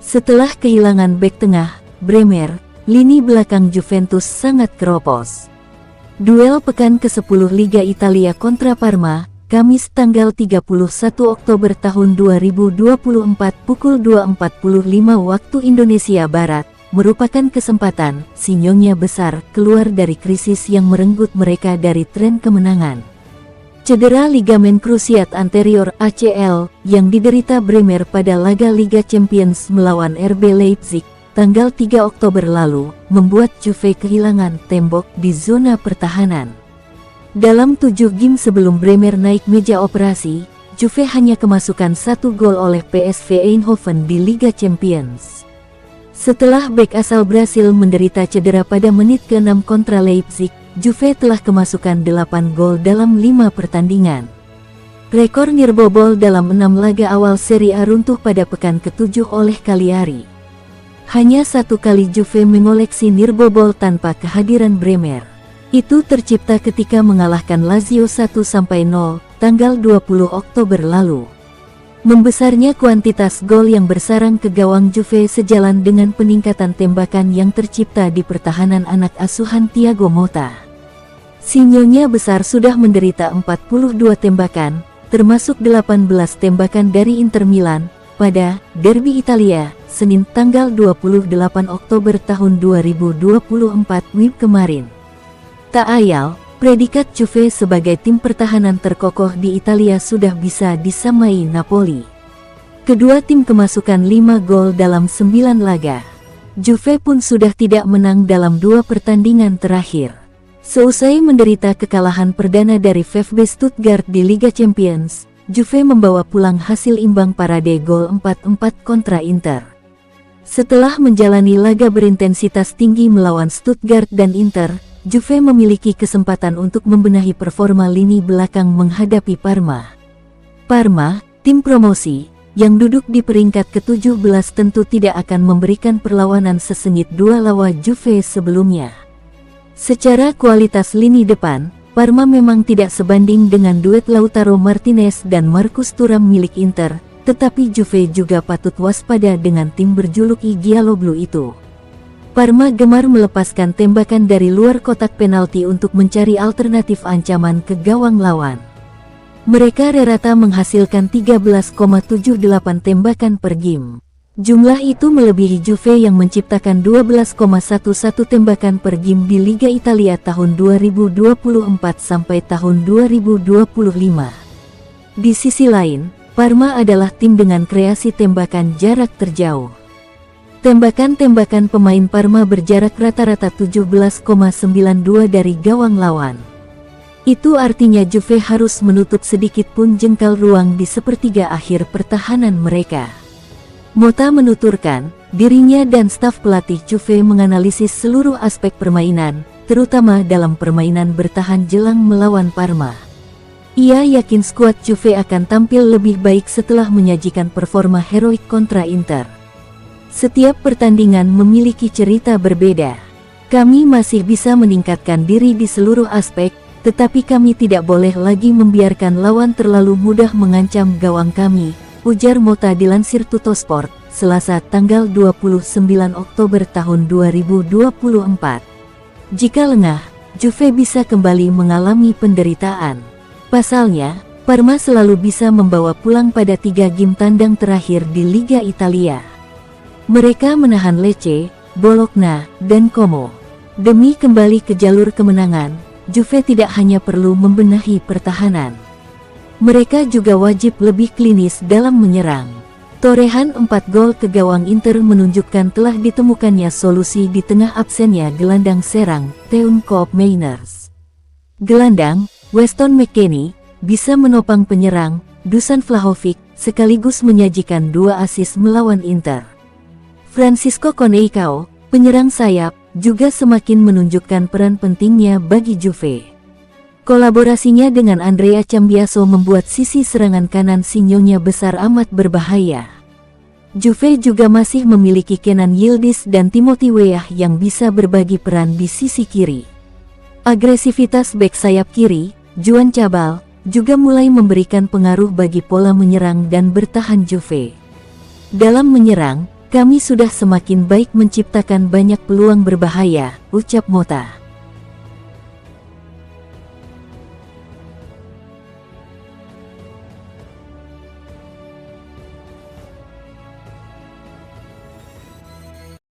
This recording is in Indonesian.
Setelah kehilangan bek tengah, Bremer, lini belakang Juventus sangat keropos. Duel pekan ke-10 Liga Italia kontra Parma, Kamis tanggal 31 Oktober tahun 2024 pukul 2.45 waktu Indonesia Barat, merupakan kesempatan si Nyonya besar keluar dari krisis yang merenggut mereka dari tren kemenangan. Cedera ligamen krusiat anterior ACL yang diderita Bremer pada laga Liga Champions melawan RB Leipzig tanggal 3 Oktober lalu, membuat Juve kehilangan tembok di zona pertahanan. Dalam 7 game sebelum Bremer naik meja operasi, Juve hanya kemasukan 1 gol oleh PSV Eindhoven di Liga Champions. Setelah bek asal Brasil menderita cedera pada menit ke-6 kontra Leipzig, Juve telah kemasukan 8 gol dalam 5 pertandingan. Rekor nirbobol dalam 6 laga awal Serie A runtuh pada pekan ke-7 oleh Cagliari. Hanya 1 kali Juve mengoleksi nirbobol tanpa kehadiran Bremer. Itu tercipta ketika mengalahkan Lazio 1-0 tanggal 20 Oktober lalu. Membesarnya kuantitas gol yang bersarang ke gawang Juve sejalan dengan peningkatan tembakan yang tercipta di pertahanan anak asuhan Thiago Motta. Si Nyonya besar sudah menderita 42 tembakan, termasuk 18 tembakan dari Inter Milan, pada derby Italia, Senin tanggal 28 Oktober tahun 2024 WIB kemarin. Tak ayal, predikat Juve sebagai tim pertahanan terkokoh di Italia sudah bisa disamai Napoli. Kedua tim kemasukan 5 gol dalam 9 laga. Juve pun sudah tidak menang dalam 2 pertandingan terakhir. Seusai menderita kekalahan perdana dari VfB Stuttgart di Liga Champions, Juve membawa pulang hasil imbang parade gol 4-4 kontra Inter. Setelah menjalani laga berintensitas tinggi melawan Stuttgart dan Inter, Juve memiliki kesempatan untuk membenahi performa lini belakang menghadapi Parma. Parma, tim promosi, yang duduk di peringkat ke-17 tentu tidak akan memberikan perlawanan sesengit 2 lawan Juve sebelumnya. Secara kualitas lini depan, Parma memang tidak sebanding dengan duet Lautaro Martinez dan Marcus Thuram milik Inter, tetapi Juve juga patut waspada dengan tim berjuluk I Gialloblu itu. Parma gemar melepaskan tembakan dari luar kotak penalti untuk mencari alternatif ancaman ke gawang lawan. Mereka rata-rata menghasilkan 13,78 tembakan per game. Jumlah itu melebihi Juve yang menciptakan 12,11 tembakan per game di Liga Italia tahun 2024 sampai tahun 2025. Di sisi lain, Parma adalah tim dengan kreasi tembakan jarak terjauh. Tembakan-tembakan pemain Parma berjarak rata-rata 17,92 dari gawang lawan. Itu artinya Juve harus menutup sedikit pun jengkal ruang di sepertiga akhir pertahanan mereka. Motta menuturkan, dirinya dan staf pelatih Juve menganalisis seluruh aspek permainan, terutama dalam permainan bertahan jelang melawan Parma. Ia yakin skuad Juve akan tampil lebih baik setelah menyajikan performa heroik kontra Inter. Setiap pertandingan memiliki cerita berbeda. Kami masih bisa meningkatkan diri di seluruh aspek, tetapi kami tidak boleh lagi membiarkan lawan terlalu mudah mengancam gawang kami, ujar Motta dilansir Tuttosport, Selasa tanggal 29 Oktober tahun 2024. Jika lengah, Juve bisa kembali mengalami penderitaan. Pasalnya, Parma selalu bisa membawa pulang pada 3 game tandang terakhir di Liga Italia. Mereka menahan Lecce, Bologna, dan Como. Demi kembali ke jalur kemenangan, Juve tidak hanya perlu membenahi pertahanan. Mereka juga wajib lebih klinis dalam menyerang. Torehan 4 gol ke gawang Inter menunjukkan telah ditemukannya solusi di tengah absennya gelandang serang, Teun Koopmeiners. Gelandang, Weston McKennie, bisa menopang penyerang, Dusan Vlahovic, sekaligus menyajikan 2 assist melawan Inter. Francisco Conceicao, penyerang sayap, juga semakin menunjukkan peran pentingnya bagi Juve. Kolaborasinya dengan Andrea Cambiaso membuat sisi serangan kanan si Nyonya besar amat berbahaya. Juve juga masih memiliki Kenan Yildiz dan Timothy Weah yang bisa berbagi peran di sisi kiri. Agresivitas bek sayap kiri, Juan Cabal, juga mulai memberikan pengaruh bagi pola menyerang dan bertahan Juve. Dalam menyerang, Kami sudah semakin baik menciptakan banyak peluang berbahaya, ucap Mota.